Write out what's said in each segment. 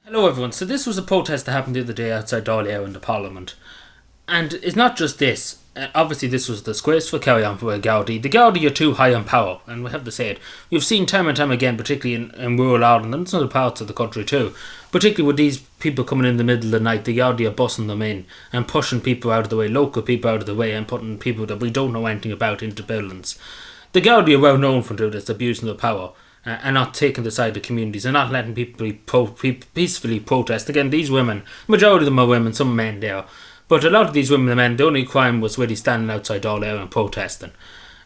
Hello everyone, so this was a protest that happened the other day outside Dáil in the Parliament. And it's not just this. Obviously this was a disgraceful carry on for Gardaí. The Gardaí are too high on power, and we have to say it. We've seen time and time again, particularly in rural Ireland and some other parts of the country too, particularly with these people coming in the middle of the night, the Gardaí are bussing them in and pushing people out of the way, local people out of the way, and putting people that we don't know anything about into buildings. The Gardaí are well known for doing this, abusing their power. And not taking the side of communities and not letting people peacefully protest. Again, these women, majority of them are women, some men there, but a lot of these women and men, the only crime was really standing outside Dáil and protesting.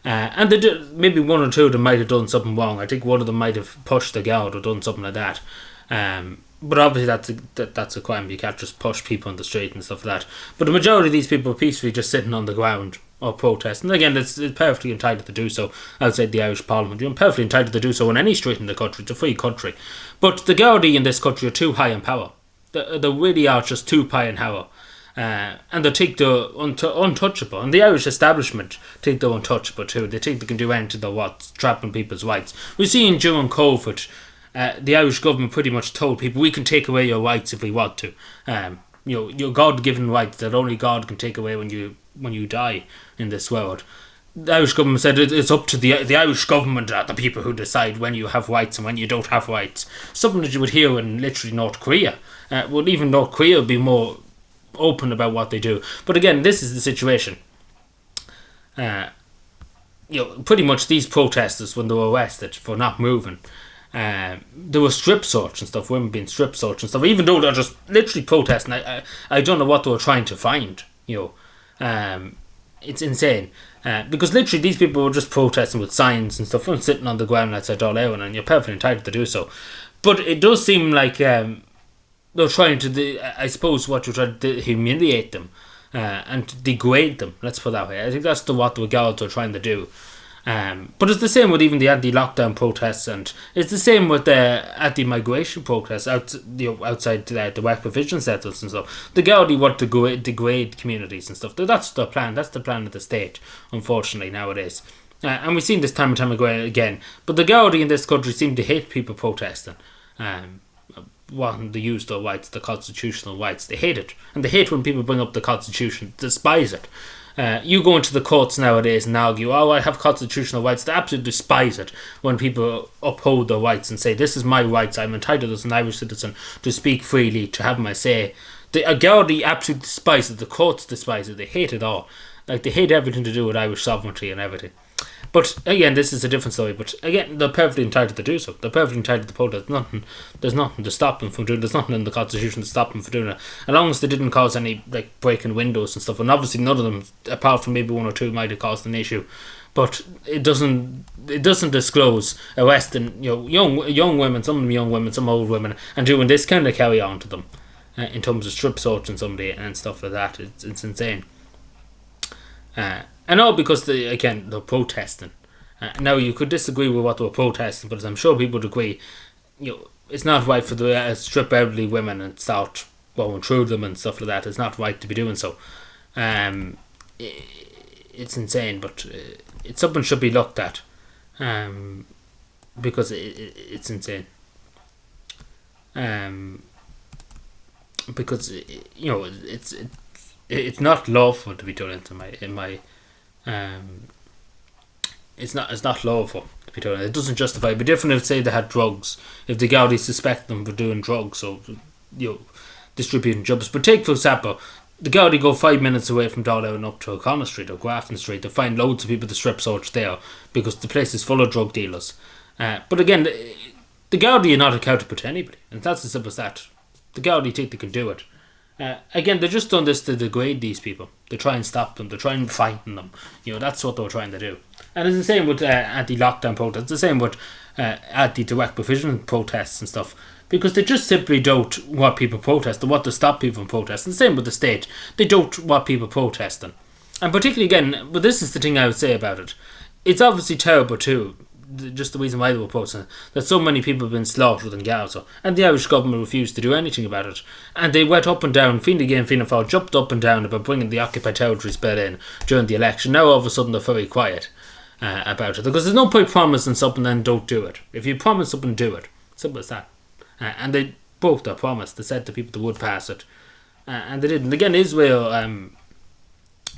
And maybe one or two of them might have done something wrong. I think one of them might have pushed the guard or done something like that. But obviously that's a crime. You can't just push people on the street and stuff like that. But the majority of these people are peacefully just sitting on the ground or protesting. And again, it's perfectly entitled to do so outside the Irish Parliament. You're perfectly entitled to do so on any street in the country. It's a free country. But the Gardaí in this country are too high in power. They really are just too high in power. And they think they're untouchable. And the Irish establishment think they're untouchable too. They think they can do anything they want, trapping people's rights. We've seen during COVID, the Irish government pretty much told people, we can take away your rights if we want to. Your God-given rights that only God can take away when you die in this world. The Irish government said it's up to the Irish government, the people who decide when you have rights and when you don't have rights. Something that you would hear in literally North Korea. Well, even North Korea would be more open about what they do. But again, this is the situation. Pretty much these protesters, when they were arrested for not moving, there was strip search and stuff, women being strip searched and stuff, even though they're just literally protesting. I don't know what they were trying to find, it's insane. Because literally these people were just protesting with signs and stuff and sitting on the ground outside Dáil, and you're perfectly entitled to do so. But it does seem like they're trying to, I suppose what you're trying to humiliate them and degrade them, let's put it that way. I think that's what the Gardaí are trying to do. But it's the same with even the anti-lockdown protests, and it's the same with the anti-migration protests outside the work provision centres and stuff. The Gardaí want to degrade communities and stuff. That's the plan. That's the plan of the state, unfortunately, nowadays. And we've seen this time and time again. But the Gardaí in this country seem to hate people protesting, wanting to use their rights, the constitutional rights. They hate it. And they hate when people bring up the Constitution, despise it. You go into the courts nowadays and argue, I have constitutional rights. They absolutely despise it when people uphold their rights and say, this is my rights, I'm entitled as an Irish citizen to speak freely, to have my say. The Gardaí absolutely despise it, the courts despise it, they hate it all. Like, they hate everything to do with Irish sovereignty and everything. But again, this is a different story. But again, they're perfectly entitled to do so. They're perfectly entitled to protest. There's nothing to stop them from doing. There's nothing in the Constitution to stop them from doing it. As long as they didn't cause any breaking windows and stuff. And obviously, none of them, apart from maybe one or two, might have caused an issue. But it doesn't disclose arresting young women, some of them young women, some old women, and doing this kind of carry on to them in terms of strip searching somebody and stuff like that. It's insane. And all because they're protesting. Now you could disagree with what they were protesting, but as I'm sure people would agree, it's not right for the strip elderly women and start going through them and stuff like that. It's not right to be doing so. It's insane, but it's something should be looked at, because it's insane. Because it's not lawful to be done in my it's not lawful to be done. It doesn't justify. It'd be different if, say, they had drugs. If the Gardaí suspect them for doing drugs or distributing drugs. But take, for example, the Gardaí go 5 minutes away from Dáil and up to O'Connell Street or Grafton Street to find loads of people to strip search there because the place is full of drug dealers. But again, the Gardaí are not accountable to anybody, and that's as simple as that. The Gardaí think they can do it. Again, they've just done this to degrade these people. They try and stop them. They try and frighten them. That's what they were trying to do. And it's the same with anti-lockdown protests. It's the same with anti-direct provision protests and stuff. Because they just simply don't want people protesting. They want to stop people from protesting. The same with the state. They don't want people protesting. And particularly, again, but this is the thing I would say about it. It's obviously terrible too. Just the reason why they were protesting, that so many people have been slaughtered in Gaza, and the Irish government refused to do anything about it, and they went up and down, Fianna Gael, Fianna Fáil jumped up and down about bringing the Occupied Territories bill in during the election. Now all of a sudden they're very quiet about it, because there's no point promising something and don't do it. If you promise something, do it. Simple as that. And broke their promise. They said to people they would pass it, and they didn't. Again, Israel,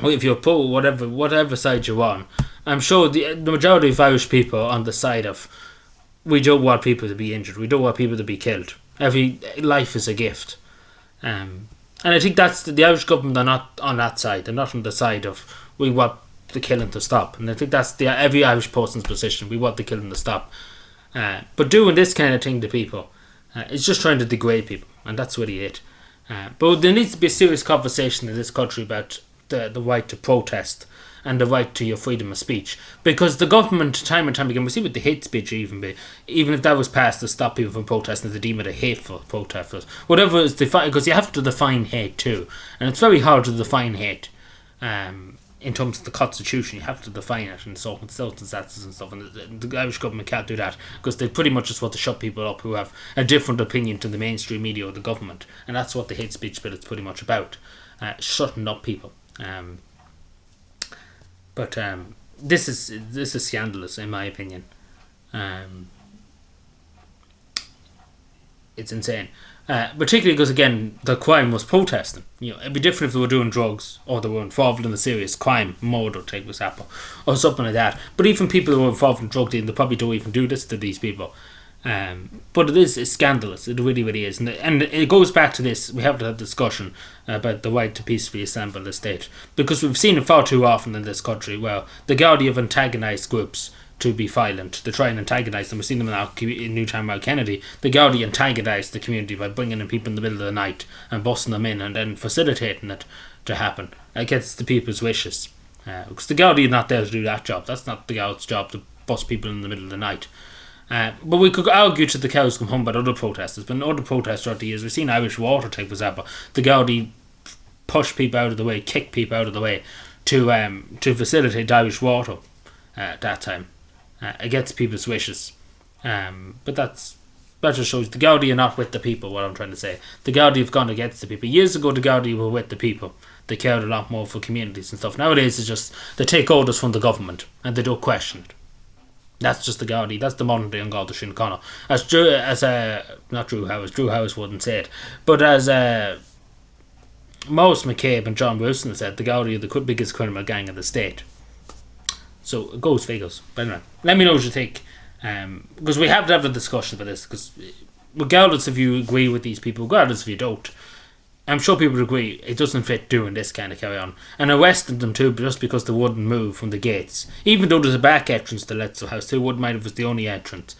if you're pro whatever side you're on, I'm sure the majority of Irish people are on the side of we don't want people to be injured. We don't want people to be killed. Every life is a gift. And I think that's the Irish government are not on that side. They're not on the side of we want the killing to stop. And I think that's every Irish person's position. We want the killing to stop. But doing this kind of thing to people is just trying to degrade people. And that's really it. But there needs to be a serious conversation in this country about the right to protest and the right to your freedom of speech, because the government time and time again, we see with the hate speech even if that was passed to stop people from protesting, they deem it a hateful protest, whatever is defined, because you have to define hate too, and it's very hard to define hate in terms of the constitution. You have to define it in certain circumstances and stuff, and the Irish government can't do that because they pretty much just want to shut people up who have a different opinion to the mainstream media or the government, and that's what the hate speech bill is pretty much about, shutting up people. But this is scandalous in my opinion. It's insane, particularly because again the crime was protesting. It'd be different if they were doing drugs or they were involved in a serious crime, murder, take example, or something like that. But even people who are involved in drug dealing, they probably don't even do this to these people. But it's scandalous. It really, really is, and it goes back to this. We have to have a discussion about the right to peacefully assemble the state, because we've seen it far too often in this country. Well, the Gardaí have antagonised groups to be violent, to try and antagonise them. We've seen them in Newtown Mount Kennedy. The Gardaí antagonised the community by bringing in people in the middle of the night and busting them in and then facilitating it to happen against the people's wishes. Because the Gardaí are not there to do that job. That's not the Garda's job, to bust people in the middle of the night. But we could argue to the cows come home about other protesters. But in other protests throughout the years, we've seen Irish Water, take for example. The Gardaí push people out of the way, kick people out of the way to facilitate Irish Water at that time against people's wishes. But that just shows the Gardaí are not with the people. What I'm trying to say, the Gardaí have gone against the people. Years ago, the Gardaí were with the people. They cared a lot more for communities and stuff. Nowadays, it's just they take orders from the government and they don't question it. That's just the Gardaí. That's the modern day on Garda Síochána. Not Drew Howes. Drew Howes wouldn't say it, but as Maurice McCabe and John Wilson said, the Gardaí are the biggest criminal gang in the state. So it goes figures. But anyway, let me know what you think, because we have to have a discussion about this. Because regardless if you agree with these people, regardless if you don't, I'm sure people would agree it doesn't fit doing this kind of carry on. And arresting them too, just because they wouldn't move from the gates. Even though there's a back entrance to Letzo House too, wouldn't mind if it was the only entrance.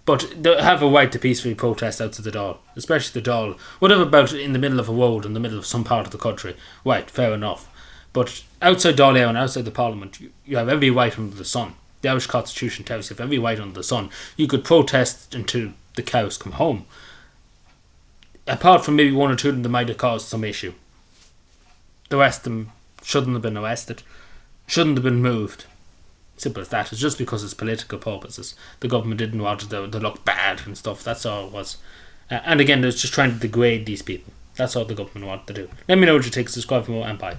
But they have a right to peacefully protest outside the Dáil, especially the Dáil. Whatever about in the middle of a road, in the middle of some part of the country, right, fair enough. But outside Dáil and outside the Parliament, you have every right under the sun. The Irish Constitution tells you have every right under the sun. You could protest until the cows come home. Apart from maybe one or two of them that might have caused some issue. The rest of them shouldn't have been arrested, shouldn't have been moved. Simple as that. It's just because it's political purposes. The government didn't want it to look bad and stuff. That's all it was. And again, it's just trying to degrade these people. That's all the government wanted to do. Let me know what you think. Subscribe for more, and bye.